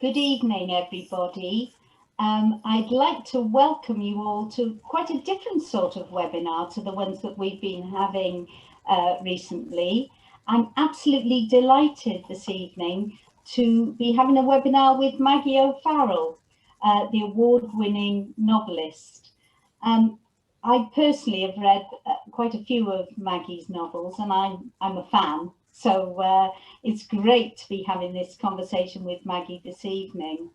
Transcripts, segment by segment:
Good evening, everybody. I'd like to welcome you all to quite a different sort of webinar to the ones that we've been having recently. I'm absolutely delighted this evening to be having a webinar with Maggie O'Farrell, the award-winning novelist. I personally have read quite a few of Maggie's novels, and I'm a fan. So it's great to be having this conversation with Maggie this evening.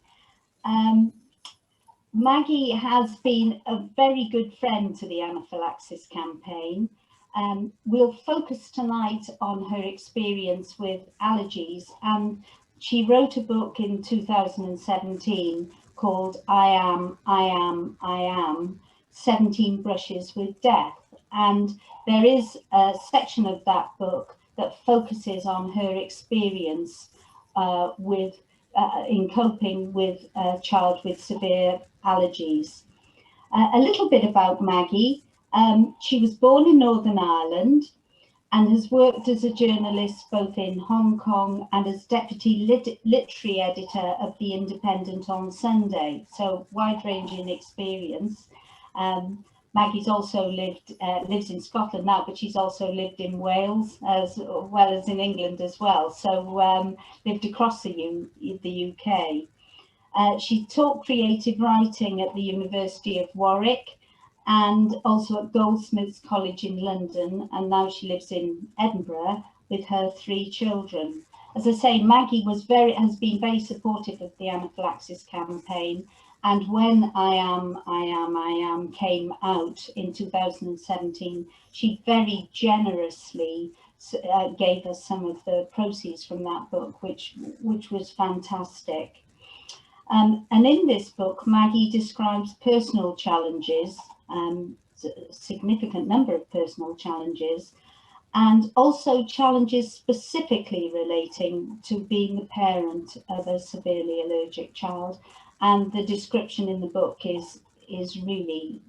Maggie has been a very good friend to the Anaphylaxis campaign. We'll focus tonight on her experience with allergies, and she wrote a book in 2017 called I Am, 17 Brushes with Death. And there is a section of that book that focuses on her experience in coping with a child with severe allergies. A little bit about Maggie. She was born in Northern Ireland and has worked as a journalist both in Hong Kong and as deputy literary editor of The Independent on Sunday, so wide-ranging experience. Maggie's also lives in Scotland now, but she's also lived in Wales as well as in England as well. So lived across the UK. She taught creative writing at the University of Warwick and also at Goldsmiths College in London. And now she lives in Edinburgh with her 3 children. As I say, Maggie has been very supportive of the Anaphylaxis campaign. And when I Am came out in 2017, she very generously gave us some of the proceeds from that book, which was fantastic. And in this book, Maggie describes personal challenges, a significant number of personal challenges, and also challenges specifically relating to being the parent of a severely allergic child. And the description in the book is really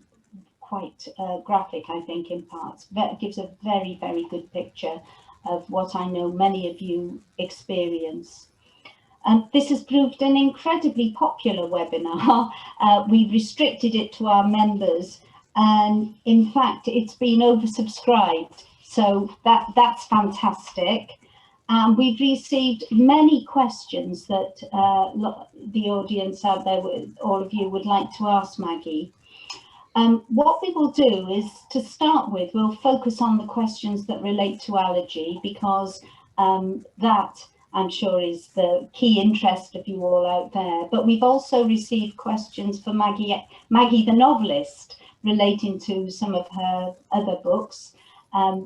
quite graphic, I think, in parts. That gives a very, very good picture of what I know many of you experience. This has proved an incredibly popular webinar. We've restricted it to our members, and in fact, it's been oversubscribed. So that's fantastic. We've received many questions that the audience out there, all of you, would like to ask Maggie. What we will do is, to start with, we'll focus on the questions that relate to allergy, because that, I'm sure, is the key interest of you all out there. But we've also received questions for Maggie the novelist, relating to some of her other books.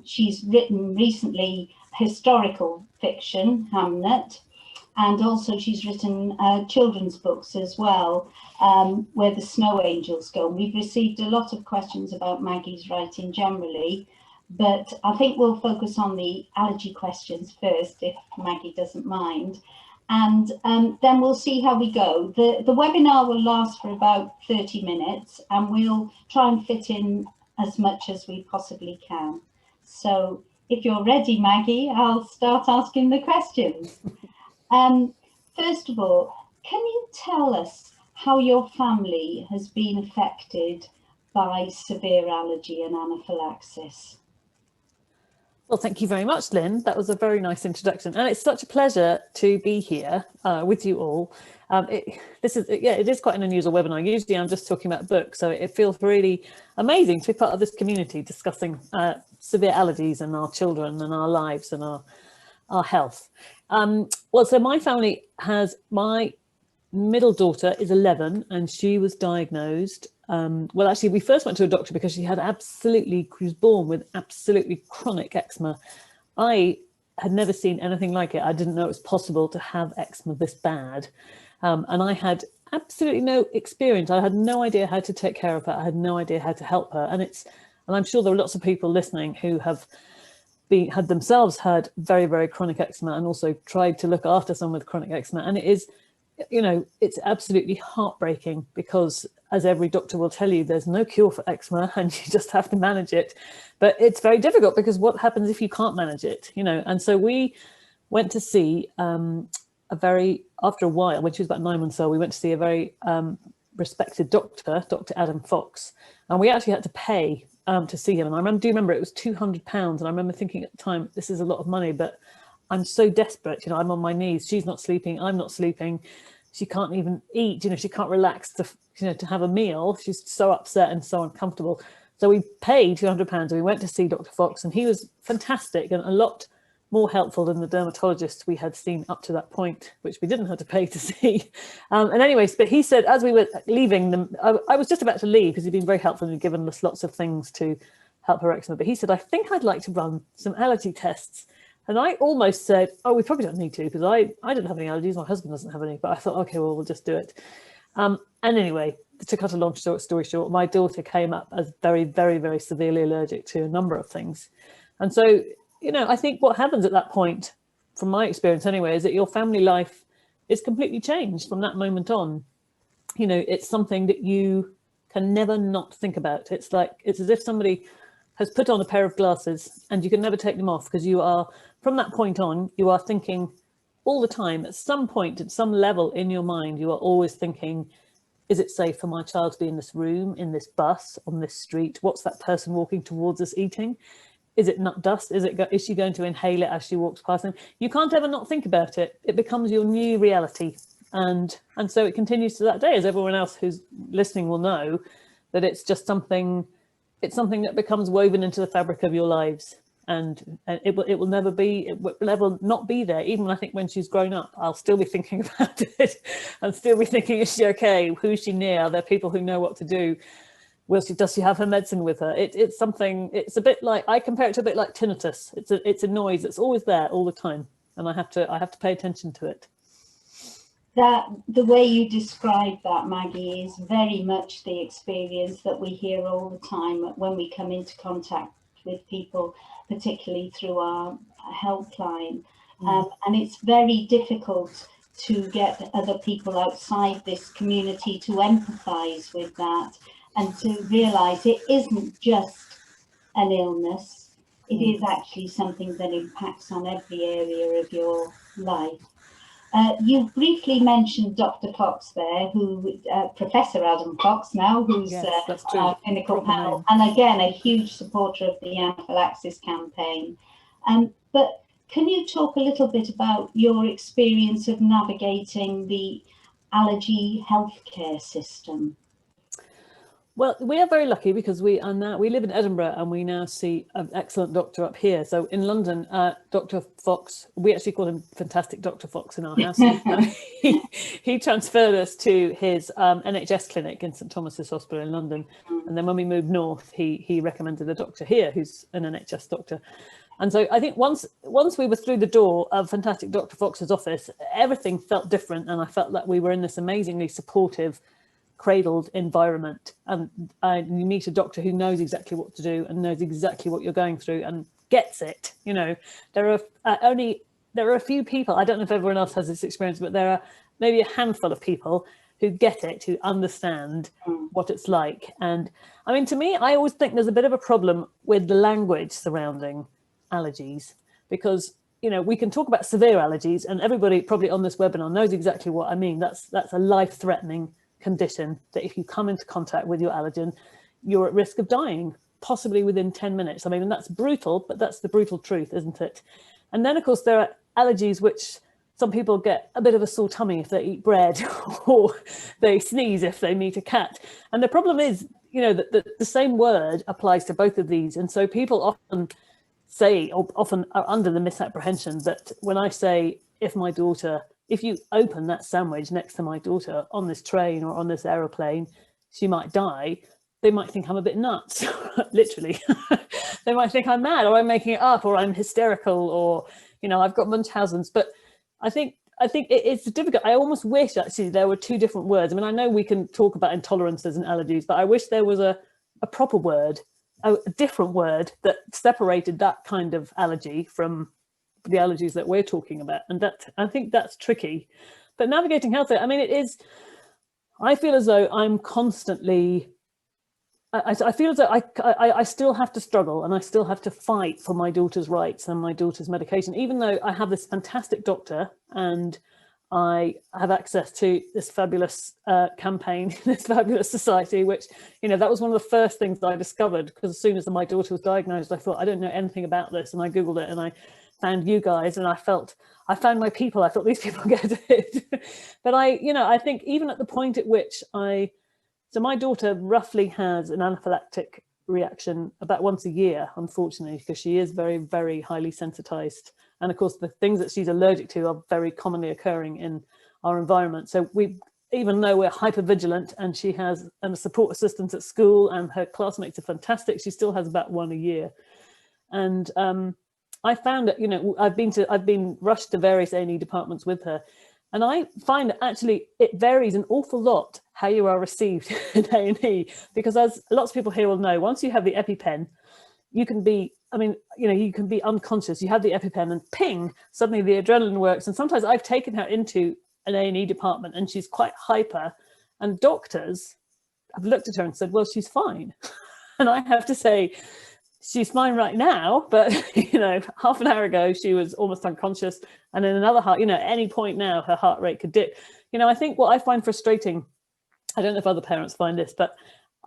She's written recently historical fiction, Hamnet, and also she's written children's books as well, Where the Snow Angels Go. We've received a lot of questions about Maggie's writing generally, but I think we'll focus on the allergy questions first, if Maggie doesn't mind, and then we'll see how we go. The webinar will last for about 30 minutes, and we'll try and fit in as much as we possibly can. So if you're ready, Maggie, I'll start asking the questions. First of all, can you tell us how your family has been affected by severe allergy and anaphylaxis? Well, thank you very much, Lynn. That was a very nice introduction, and it's such a pleasure to be here with you all. It is quite an unusual webinar. Usually I'm just talking about books, so it feels really amazing to be part of this community discussing severe allergies and our children and our lives and our health. Well, so my family has, my middle daughter is 11 and she was diagnosed. Well, actually, we first went to a doctor because she was born with absolutely chronic eczema. I had never seen anything like it. I didn't know it was possible to have eczema this bad. And I had absolutely no experience. I had no idea how to take care of her. I had no idea how to help her. And I'm sure there are lots of people listening who have had themselves had very, very chronic eczema and also tried to look after someone with chronic eczema. And it is, you know, it's absolutely heartbreaking because, as every doctor will tell you, there's no cure for eczema and you just have to manage it. But it's very difficult because what happens if you can't manage it, you know? And so we went to see a after a while, when she was about 9 months old, we went to see a very respected doctor, Dr. Adam Fox, and we actually had to pay to see him. And I do remember it was £200, and I remember thinking at the time, this is a lot of money, but I'm so desperate. I'm on my knees. She's not sleeping. I'm not sleeping. She can't even eat. She can't relax to have a meal. She's so upset and so uncomfortable. So we paid £200 and we went to see Dr. Fox, and he was fantastic and a lot more helpful than the dermatologist we had seen up to that point, which we didn't have to pay to see. And anyways, but he said, as we were leaving, I was just about to leave because he'd been very helpful and given us lots of things to help her eczema. But he said, I think I'd like to run some allergy tests. And I almost said, oh, we probably don't need to, because I don't have any allergies. My husband doesn't have any. But I thought, okay, well, we'll just do it. And anyway, to cut a long story short, my daughter came up as very, very, very severely allergic to a number of things. And so, I think what happens at that point, from my experience anyway, is that your family life is completely changed from that moment on. It's something that you can never not think about. It's as if somebody has put on a pair of glasses and you can never take them off, because you are, from that point on, you are thinking all the time, at some point, at some level in your mind, you are always thinking, is it safe for my child to be in this room, in this bus, on this street? What's that person walking towards us eating? Is it nut dust? Is she going to inhale it as she walks past them? You can't ever not think about it. It becomes your new reality. And so it continues to that day, as everyone else who's listening will know, that it's just something, it's something that becomes woven into the fabric of your lives. And it will never not be there. Even I think when she's grown up, I'll still be thinking about it. I'll still be thinking, is she okay? Who's she near? Are there people who know what to do? Does she have her medicine with her? It's something, it's a bit like, I compare it to a bit like tinnitus. It's a noise that's always there all the time. And I have to pay attention to it. That the way you describe that, Maggie, is very much the experience that we hear all the time when we come into contact with people, particularly through our helpline. And it's very difficult to get other people outside this community to empathise with that and to realise it isn't just an illness, it is actually something that impacts on every area of your life. You briefly mentioned Dr. Fox there, Professor Adam Fox now, who's our clinical panel, and again, a huge supporter of the Anaphylaxis campaign. But can you talk a little bit about your experience of navigating the allergy healthcare system? Well, we are very lucky because we live in Edinburgh and we now see an excellent doctor up here. So in London, Dr. Fox, we actually call him Fantastic Dr. Fox in our house. He transferred us to his NHS clinic in St Thomas's Hospital in London. And then when we moved north, he recommended a doctor here who's an NHS doctor. And so I think once we were through the door of Fantastic Dr. Fox's office, everything felt different. And I felt that we were in this amazingly supportive, cradled environment, and you meet a doctor who knows exactly what to do and knows exactly what you're going through and gets it. There are a few people, I don't know if everyone else has this experience, but there are maybe a handful of people who get it, who understand what it's like. And I mean, to me, I always think there's a bit of a problem with the language surrounding allergies, because we can talk about severe allergies and everybody probably on this webinar knows exactly what I mean. That's a life-threatening condition that if you come into contact with your allergen, you're at risk of dying, possibly within 10 minutes. I mean, that's brutal, but that's the brutal truth, isn't it? And then, of course, there are allergies which some people get a bit of a sore tummy if they eat bread, or they sneeze if they meet a cat. And the problem is, that the same word applies to both of these. And so people often are under the misapprehension that when I say, if you open that sandwich next to my daughter on this train or on this aeroplane, she might die, they might think I'm a bit nuts, literally. They might think I'm mad, or I'm making it up, or I'm hysterical, or, I've got Munchausen's. But I think it's difficult. I almost wish actually there were two different words. I mean, I know we can talk about intolerances and allergies, but I wish there was a proper word, a different word that separated that kind of allergy from the allergies that we're talking about. And that, I think that's tricky. But navigating healthcare, I mean, I feel as though I'm constantly, I feel as though I still have to struggle and I still have to fight for my daughter's rights and my daughter's medication, even though I have this fantastic doctor and I have access to this fabulous campaign, this fabulous society, which, you know, that was one of the first things that I discovered, because as soon as my daughter was diagnosed, I thought, I don't know anything about this. And I Googled it and I found you guys, and I found my people. I thought, these people get it. But I think even at the point at which so my daughter roughly has an anaphylactic reaction about once a year, unfortunately, because she is very, very highly sensitized. And of course, the things that she's allergic to are very commonly occurring in our environment. So even though we're hyper vigilant, and she has a support assistant at school and her classmates are fantastic, she still has about one a year. And I found that, you know, I've been rushed to various A&E departments with her. And I find that actually it varies an awful lot how you are received in A&E, because as lots of people here will know, once you have the EpiPen, you can be, you can be unconscious. You have the EpiPen and ping, suddenly the adrenaline works. And sometimes I've taken her into an A&E department and she's quite hyper, and doctors have looked at her and said, well, she's fine. And I have to say, she's fine right now, but you know, half an hour ago she was almost unconscious, and in another at any point now her heart rate could dip. You know, I think what I find frustrating, I don't know if other parents find this, but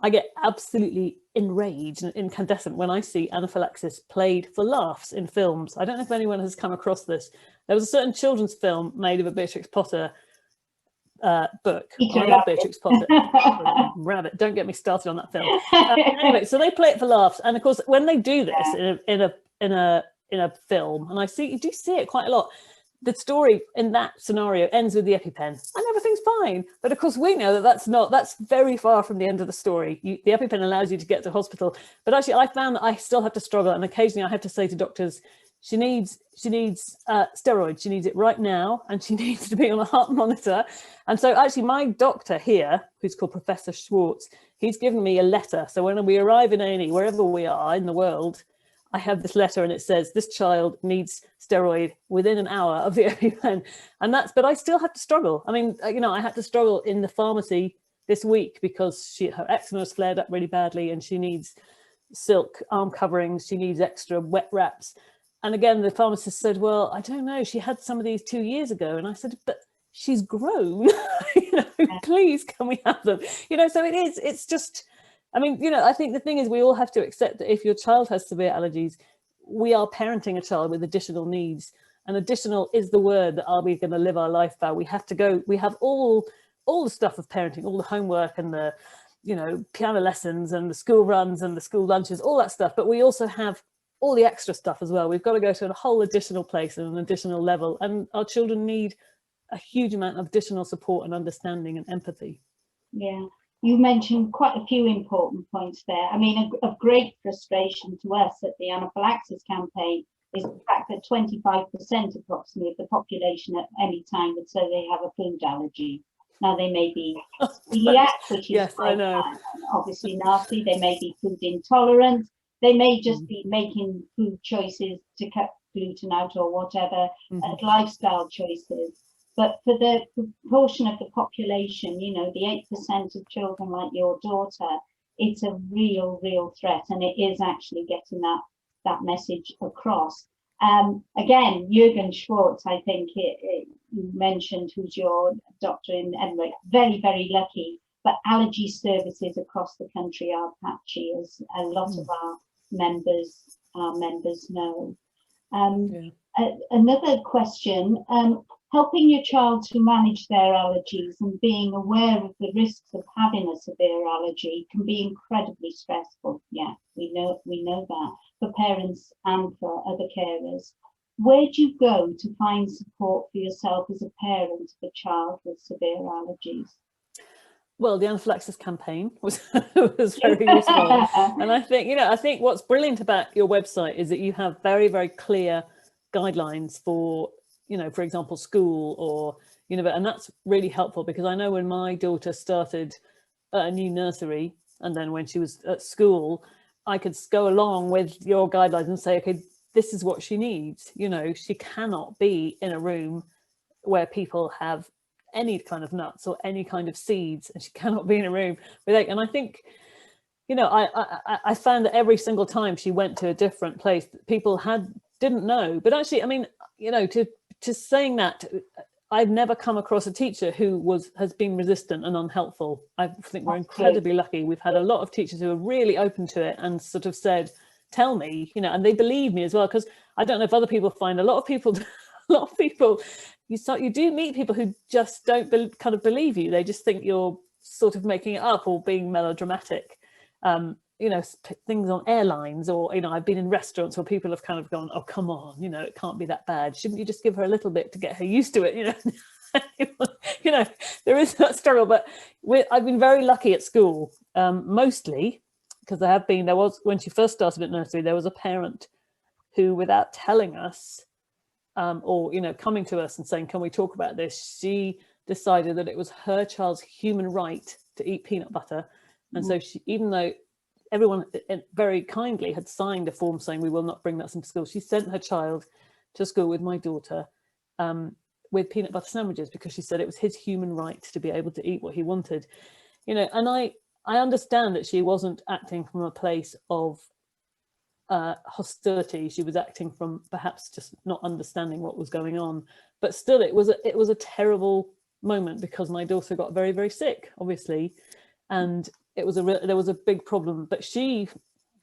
I get absolutely enraged and incandescent when I see anaphylaxis played for laughs in films. I don't know if anyone has come across this. There was a certain children's film made of a Beatrix Potter book. I love Beatrix Potter. Rabbit, don't get me started on that film. Anyway, so they play it for laughs, and of course, when they do this in a film, and you do see it quite a lot. The story in that scenario ends with the EpiPen, and everything's fine. But of course, we know that that's very far from the end of the story. The EpiPen allows you to get to hospital, but actually, I found that I still have to struggle, and occasionally I have to say to doctors, she needs steroids. She needs it right now, and she needs to be on a heart monitor. And so actually my doctor here, who's called Professor Schwartz, he's given me a letter. So when we arrive in A&E, wherever we are in the world, I have this letter and it says, this child needs steroid within an hour of the EpiPen. And but I still have to struggle. I mean, you know, I had to struggle in the pharmacy this week because her eczema has flared up really badly and she needs silk arm coverings. She needs extra wet wraps. And again, the pharmacist said, well, I don't know, she had some of these 2 years ago. And I said, but she's grown, you know, please, can we have them? You know, so it's just, I mean, you know, I think the thing is we all have to accept that if your child has severe allergies, we are parenting a child with additional needs. And additional is the word that are we going to live our life by. We have all the stuff of parenting, all the homework and the, you know, piano lessons and the school runs and the school lunches, all that stuff. But we also have all the extra stuff as well. We've got to go to a whole additional place and an additional level. And our children need a huge amount of additional support and understanding and empathy. Yeah, you mentioned quite a few important points there. I mean, of great frustration to us at the Anaphylaxis campaign is the fact that 25% approximately of the population at any time would say they have a food allergy. Now they may be celiac, which is yes, I know. Obviously nasty. They may be food intolerant. They may just be making food choices to cut gluten out or whatever, lifestyle choices. But for the proportion of the population, you know, the 8% of children like your daughter, it's a real threat, and it is actually getting that message across. Again, Jürgen Schwartz, I think you mentioned, who's your doctor in Edinburgh, very lucky. But allergy services across the country are patchy, as a lot of our members know. Another question, helping your child to manage their allergies and being aware of the risks of having a severe allergy can be incredibly stressful. Yeah, we know that, for parents and for other carers. Where do you go to find support for yourself as a parent of a child with severe allergies? Well, the Anaphylaxis campaign was very useful. And I think what's brilliant about your website is that you have very, very clear guidelines for, you know, for example, school or, you know, and that's really helpful, because I know when my daughter started a new nursery and then when she was at school, I could go along with your guidelines and say, okay, this is what she needs. You know, she cannot be in a room where people have any kind of nuts or any kind of seeds, and she cannot be in a room with egg. And I think, you know, I found that every single time she went to a different place, people didn't know. But actually, I mean, you know, to saying that, I've never come across a teacher who has been resistant and unhelpful. I think we're That's incredibly lucky. We've had a lot of teachers who are really open to it and sort of said, tell me, and they believe me as well, because I don't know if other people find a lot of people you do meet people who just don't kind of believe you. They just think you're sort of making it up or being melodramatic. Things on airlines, or I've been in restaurants where people have kind of gone, oh come on, it can't be that bad, shouldn't you just give her a little bit to get her used to it? There is that struggle, but I've been very lucky at school, mostly because there was, when she first started at nursery, there was a parent who, without telling us, or coming to us and saying, can we talk about this, she decided that it was her child's human right to eat peanut butter. And so she, even though everyone very kindly had signed a form saying we will not bring that into school, she sent her child to school with my daughter with peanut butter sandwiches, because she said it was his human right to be able to eat what he wanted. And I understand that she wasn't acting from a place of hostility. She was acting from perhaps just not understanding what was going on, but still it was a terrible moment, because my daughter got very, very sick, obviously, and there was a big problem. But the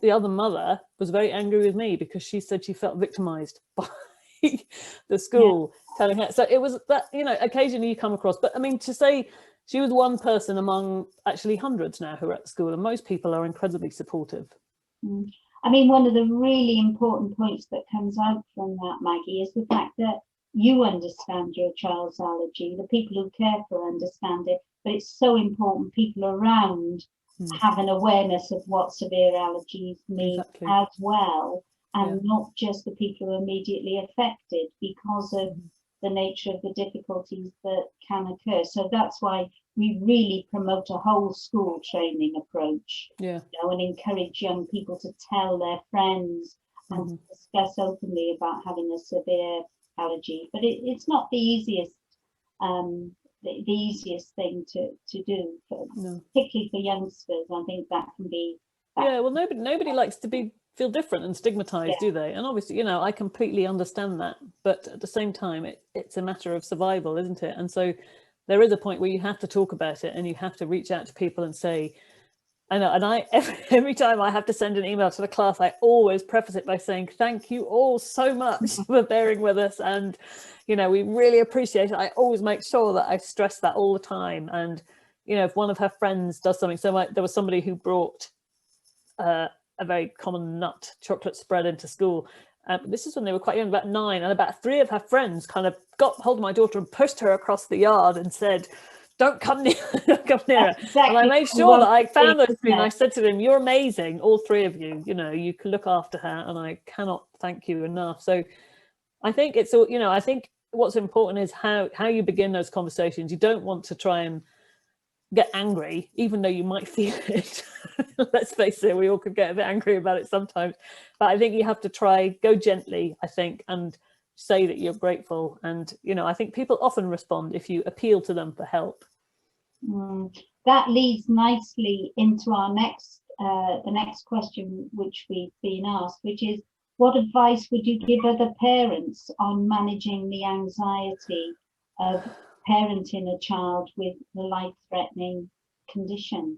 other mother, was very angry with me because she said she felt victimized by the school telling her. So it was that, occasionally you come across, but I mean, to say she was one person among actually hundreds now who are at the school, and most people are incredibly supportive. I mean, one of the really important points that comes out from that, Maggie, is the fact that you understand your child's allergy. The people who care for her understand it, but it's so important people around have an awareness of what severe allergies mean as well, and not just the people who are immediately affected because of the nature of the difficulties that can occur. So that's why we really promote a whole school training approach, and encourage young people to tell their friends and to discuss openly about having a severe allergy. But it's not the easiest thing to do, particularly for youngsters. I think that can be well, nobody likes to feel different and stigmatized, do they? And obviously, I completely understand that, but at the same time it's a matter of survival, isn't it? And so there is a point where you have to talk about it, and you have to reach out to people and say, I know, and every time I have to send an email to the class, I always preface it by saying, thank you all so much for bearing with us, and we really appreciate it. I always make sure that I stress that all the time. And if one of her friends does something, so there was somebody who brought a very common nut chocolate spread into school. This is when they were quite young, about 9, and about 3 of her friends kind of got hold of my daughter and pushed her across the yard and said, don't come near her. Exactly. And I made sure that I found those 3, and I said to them, you're amazing, all 3 of you, you can look after her, and I cannot thank you enough. So I think it's all, I think what's important is how you begin those conversations. You don't want to try and get angry, even though you might feel it. Let's face it, we all could get a bit angry about it sometimes, but I think you have to go gently, I think, and say that you're grateful. And I think people often respond if you appeal to them for help. That leads nicely into our the next question which we've been asked, which is, what advice would you give other parents on managing the anxiety of parenting a child with a life-threatening condition?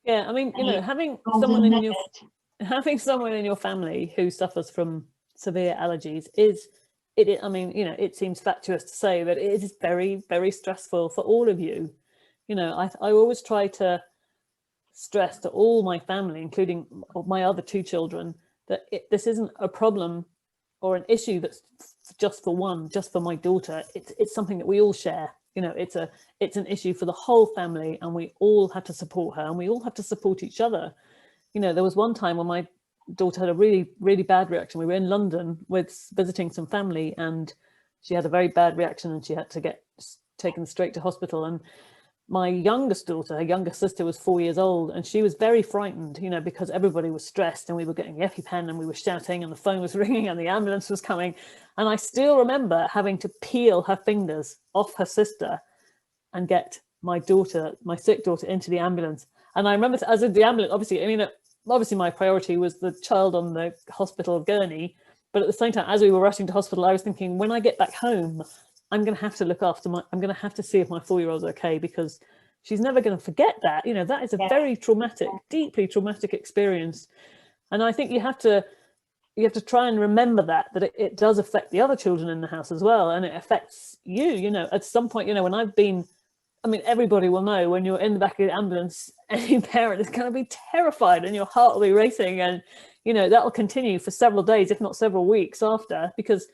Yeah, I mean, having someone in your family who suffers from severe allergies it seems fatuous to say that it is very, very stressful for all of you. I always try to stress to all my family, including my other 2 children, that this isn't a problem or an issue that's just for my daughter. It's something that we all share. It's an issue for the whole family, and we all have to support her, and we all have to support each other. There was one time when my daughter had a really, really bad reaction. We were in London visiting some family, and she had a very bad reaction, and she had to get taken straight to hospital. And my youngest daughter, her younger sister, was 4 years old, and she was very frightened, because everybody was stressed, and we were getting the EpiPen, and we were shouting, and the phone was ringing, and the ambulance was coming. And I still remember having to peel her fingers off her sister and get my sick daughter, into the ambulance. And I remember, as in the ambulance, obviously my priority was the child on the hospital gurney, but at the same time, as we were rushing to hospital, I was thinking, when I get back home, I'm going to have to look after I'm going to have to see if my 4-year-old's okay, because she's never going to forget that. You know, that is a very traumatic, deeply traumatic experience. And I think you have to try and remember that it does affect the other children in the house as well. And it affects you, you know, at some point, you know, when I've been, I mean, everybody will know when you're in the back of the ambulance, any parent is going to be terrified and your heart will be racing. And, you know, that will continue for several days, if not several weeks after, because,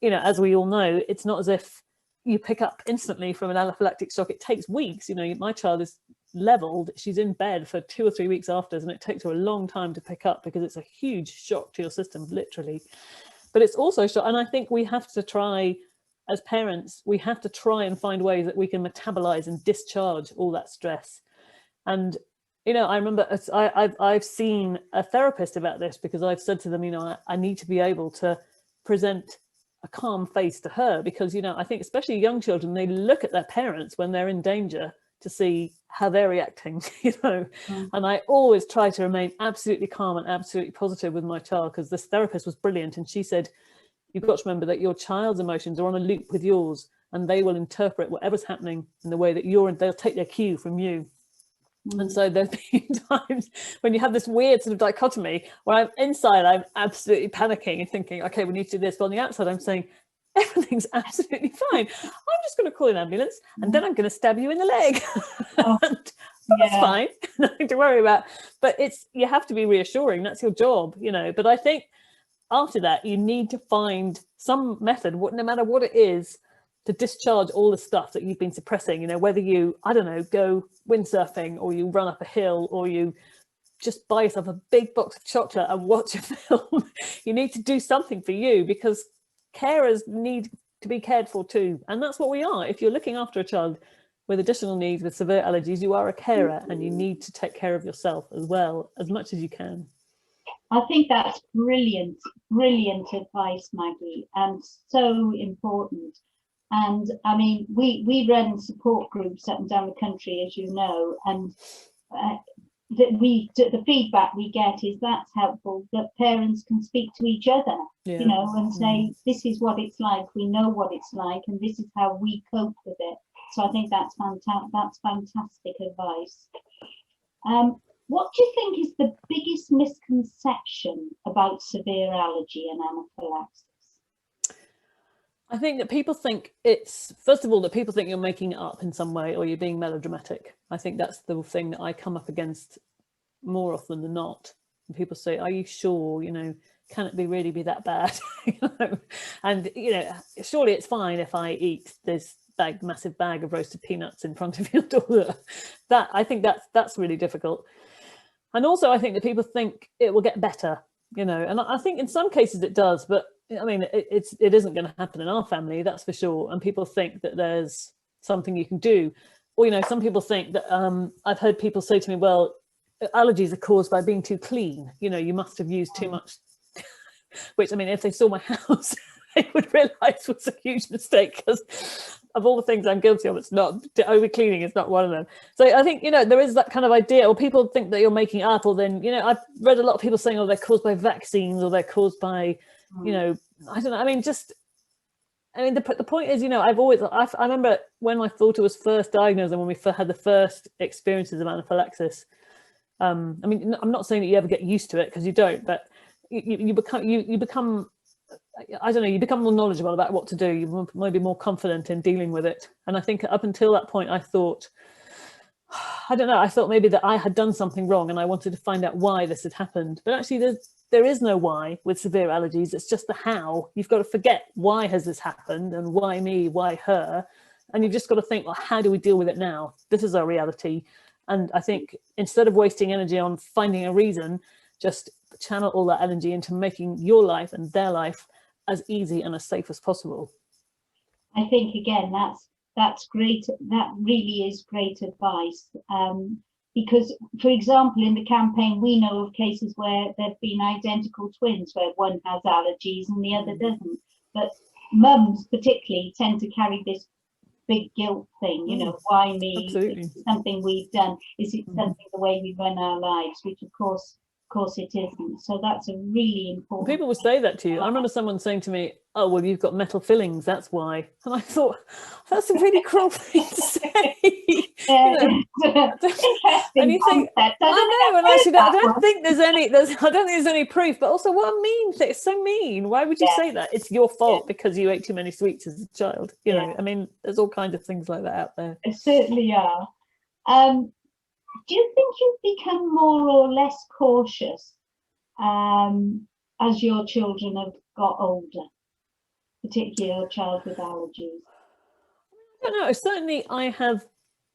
you know, as we all know, it's not as if you pick up instantly from an anaphylactic shock. It takes weeks. You know, my child is leveled, she's in bed for 2 or 3 weeks after, and it takes her a long time to pick up because it's a huge shock to your system, literally. But it's also shock, and I think we have to try, as parents, we have to try and find ways that we can metabolize and discharge all that stress. And, you know, I remember I've seen a therapist about this, because I've said to them, you know, I need to be able to present a calm face to her, because, you know, I think especially young children, they look at their parents when they're in danger to see how they're reacting, you know. And I always try to remain absolutely calm and absolutely positive with my child, because this therapist was brilliant, and she said, you've got to remember that your child's emotions are on a loop with yours, and they will interpret whatever's happening in the way that they'll take their cue from you. And so there's been times when you have this weird sort of dichotomy where I'm absolutely panicking and thinking, okay, we need to do this, but on the outside I'm saying, everything's absolutely fine. I'm just going to call an ambulance, and then I'm going to stab you in the leg. That's fine, nothing to worry about. But you have to be reassuring. That's your job, you know. But I think after that, you need to find some method, no matter what it is, to discharge all the stuff that you've been suppressing. You know, whether you, I don't know, go windsurfing, or you run up a hill, or you just buy yourself a big box of chocolate and watch a film. You need to do something for you, because carers need to be cared for too, and that's what we are. If you're looking after a child with additional needs, with severe allergies, you are a carer, and you need to take care of yourself as well, as much as you can. I think that's brilliant advice, Maggie, and so important. And I mean, we run support groups up and down the country, as you know, and the feedback we get is that's helpful, that parents can speak to each other, you know, and say, this is what it's like, we know what it's like, and this is how we cope with it. So I think that's fantastic advice. What do you think is the biggest misconception about severe allergy and anaphylaxis? I think that people think first of all, that people think you're making it up in some way, or you're being melodramatic. I think that's the thing that I come up against more often than not. And people say, are you sure, you know, can it really be that bad? You know? And, you know, surely it's fine if I eat this massive bag of roasted peanuts in front of your daughter. I think that's really difficult. And also I think that people think it will get better, you know, and I think in some cases it does, but I mean, it isn't going to happen in our family, that's for sure. And people think that there's something you can do. Or, you know, some people think that, I've heard people say to me, well, allergies are caused by being too clean. You know, you must have used too much, which, I mean, if they saw my house, they would realise was a huge mistake, because of all the things I'm guilty of, it's not, over cleaning is not one of them. So I think, you know, there is that kind of idea, or people think that you're making it up, or then, you know, I've read a lot of people saying, oh, they're caused by vaccines, or they're caused by, you know, I don't know. I mean, the point is, you know, I remember when my daughter was first diagnosed, and when we had the first experiences of anaphylaxis. I mean, I'm not saying that you ever get used to it, because you don't, but you become, I don't know, you become more knowledgeable about what to do. You might be more confident in dealing with it. And I think up until that point, I thought, I don't know, I thought maybe that I had done something wrong, and I wanted to find out why this had happened. But actually, there is no why with severe allergies. It's just the how. You've got to forget, why has this happened, and why me, why her? And you've just got to think, well, how do we deal with it now? This is our reality. And I think instead of wasting energy on finding a reason, just channel all that energy into making your life and their life as easy and as safe as possible. I think, again, that's great. That really is great advice. Because, for example, in the campaign, we know of cases where there've been identical twins, where one has allergies and the other doesn't. But mums particularly tend to carry this big guilt thing, you know, why me? Absolutely. Is it something we've done? Is it something the way we run our lives? Which, of course, course it isn't. So that's a really important. People will say that to you. I remember someone saying to me, "Oh, well, you've got metal fillings, that's why." And I thought, that's a really cruel thing to say. Interesting and you think, concept. I know, and actually, I don't think there's any proof. But also, what a mean thing! It's so mean. Why would you say that? It's your fault because you ate too many sweets as a child. You know, I mean, there's all kinds of things like that out there. There certainly are. Do you think you've become more or less cautious as your children have got older, particularly your child with allergies? I don't know. Certainly, I have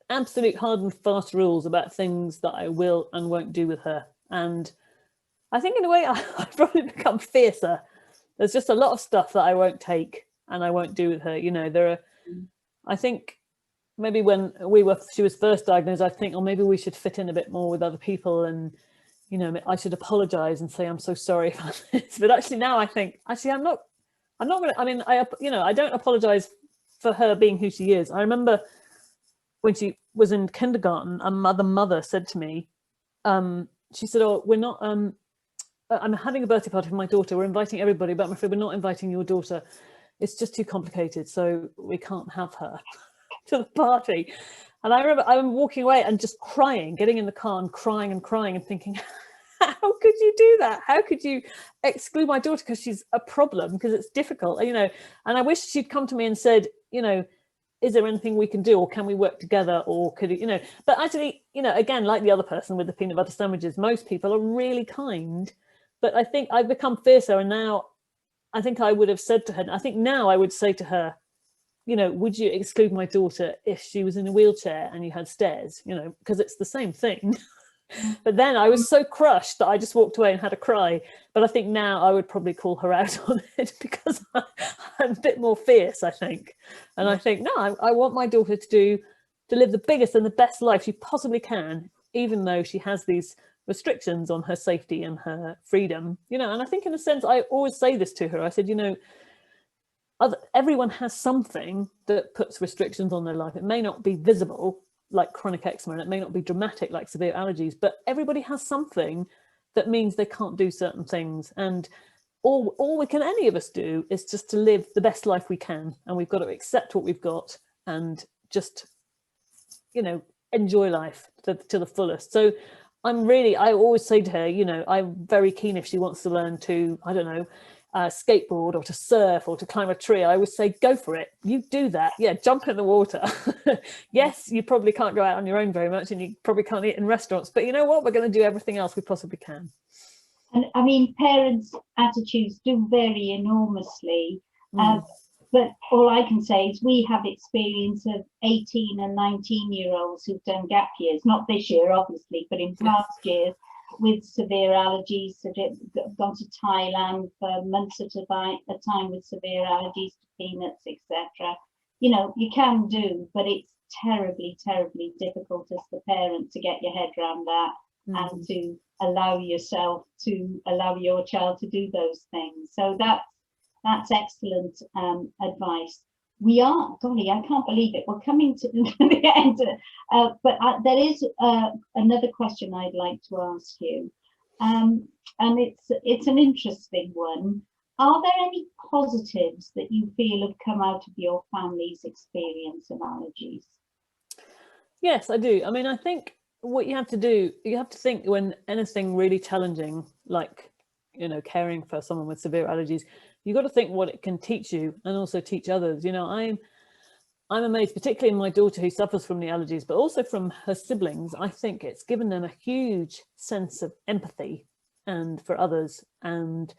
absolute hard and fast rules about things that I will and won't do with her. And I think in a way I've probably become fiercer. There's just a lot of stuff that I won't take and I won't do with her. You know, I think maybe when she was first diagnosed, I think, oh, maybe we should fit in a bit more with other people, and, you know, I should apologize and say, I'm so sorry about this. But actually now I think, actually, I'm not going to, I mean, I don't apologize for her being who she is. I remember when she was in kindergarten, a mother said to me, she said, oh, we're not, I'm having a birthday party for my daughter. We're inviting everybody, but I'm afraid we're not inviting your daughter. It's just too complicated, so we can't have her to the party. And I remember I'm walking away and just crying, getting in the car and crying and thinking, how could you do that? How could you exclude my daughter because she's a problem, because it's difficult, you know? And I wish she'd come to me and said, you know, is there anything we can do, or can we work together, or could it, you know? But actually, you know, again, like the other person with the peanut butter sandwiches, most people are really kind. But I think I've become fiercer, and now I think I would have said to her, I think now I would say to her, you know, would you exclude my daughter if she was in a wheelchair and you had stairs, you know, because it's the same thing. But then I was so crushed that I just walked away and had a cry. But I think now I would probably call her out on it because I'm a bit more fierce, I think. And I think, no, I want my daughter to live the biggest and the best life she possibly can, even though she has these restrictions on her safety and her freedom, you know. And I think in a sense, I always say this to her. I said, you know, everyone has something that puts restrictions on their life. It may not be visible, like chronic eczema, and it may not be dramatic like severe allergies, but everybody has something that means they can't do certain things. And all we can, any of us, do is just to live the best life we can, and we've got to accept what we've got and just, you know, enjoy life to the fullest. So I always say to her, you know, I'm very keen if she wants to learn to, I don't know, skateboard or to surf or to climb a tree. I always say, go for it. You do that. Yeah, jump in the water. Yes, you probably can't go out on your own very much, and you probably can't eat in restaurants, but you know what? We're going to do everything else we possibly can. And I mean, parents' attitudes do vary enormously. But all I can say is we have experience of 18 and 19-year-olds who've done gap years, not this year, obviously, but in past years, with severe allergies, gone to Thailand for months at a time with severe allergies to peanuts, etc. You know, you can do, but it's terribly, terribly difficult as the parent to get your head around that and to allow yourself to allow your child to do those things. So that's excellent advice. We are, golly, I can't believe it. We're coming to the end, but there is another question I'd like to ask you, and it's an interesting one. Are there any positives that you feel have come out of your family's experience of allergies? Yes, I do. I mean, I think what you have to do, you have to think when anything really challenging, like, you know, caring for someone with severe allergies, you've got to think what it can teach you and also teach others. You know, I'm amazed, particularly in my daughter who suffers from the allergies, but also from her siblings. I think it's given them a huge sense of empathy and for others, and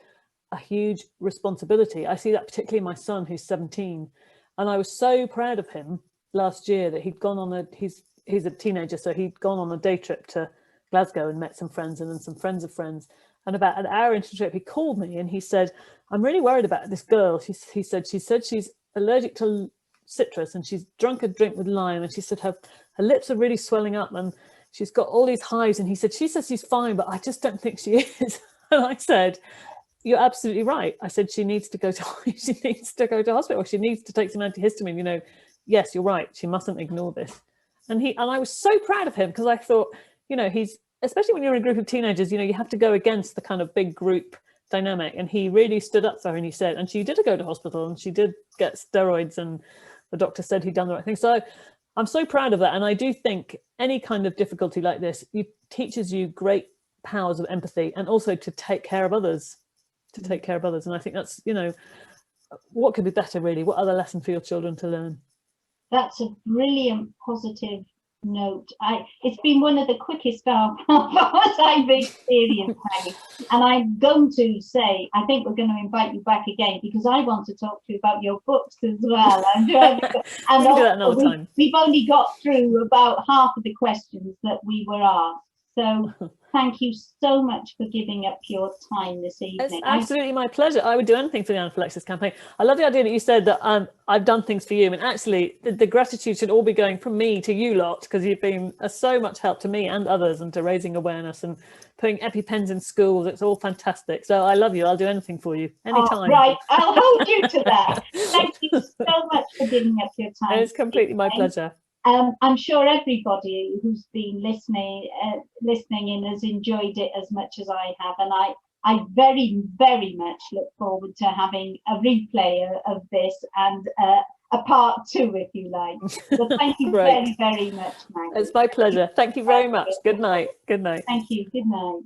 a huge responsibility. I see that particularly in my son, who's 17, and I was so proud of him last year that he'd gone on he's a teenager, so he'd gone on a day trip to Glasgow and met some friends, and then some friends of friends. And about an hour into the trip, he called me and he said, I'm really worried about this girl. He said she's allergic to citrus, and she's drunk a drink with lime, and she said her lips are really swelling up and she's got all these hives. And he said, she says she's fine, but I just don't think she is. And I said, you're absolutely right. I said, she needs to go to hospital. She needs to take some antihistamine. You know, yes, you're right. She mustn't ignore this. And I was so proud of him, because I thought, you know, he's especially when you're in a group of teenagers, you know, you have to go against the kind of big group dynamic. And he really stood up for her, and he said, and she did go to hospital and she did get steroids, and the doctor said he'd done the right thing. So I'm so proud of that. And I do think any kind of difficulty like this, it teaches you great powers of empathy, and also to take care of others, And I think that's, you know, what could be better, really? What other lesson for your children to learn? That's a brilliant positive note. It's been one of the quickest hours I've experienced, Maggie. And I'm going to say, I think we're going to invite you back again, because I want to talk to you about your books as well. And We can do that another time. We've only got through about half of the questions that we were asked. So thank you so much for giving up your time this evening. It's absolutely my pleasure. I would do anything for the Anaphylaxis campaign. I love the idea that you said that I've done things for you. And actually, the gratitude should all be going from me to you lot, because you've been so much help to me and others, and to raising awareness and putting EpiPens in schools. It's all fantastic. So I love you. I'll do anything for you anytime. Right, I'll hold you to that. Thank you so much for giving up your time. It's completely my pleasure. I'm sure everybody who's been listening in has enjoyed it as much as I have, and I very, very much look forward to having a replay of this, and a part 2, if you like. So thank you very, very much, Maggie. It's my pleasure. Thank you very much. Good night. Good night. Thank you. Good night.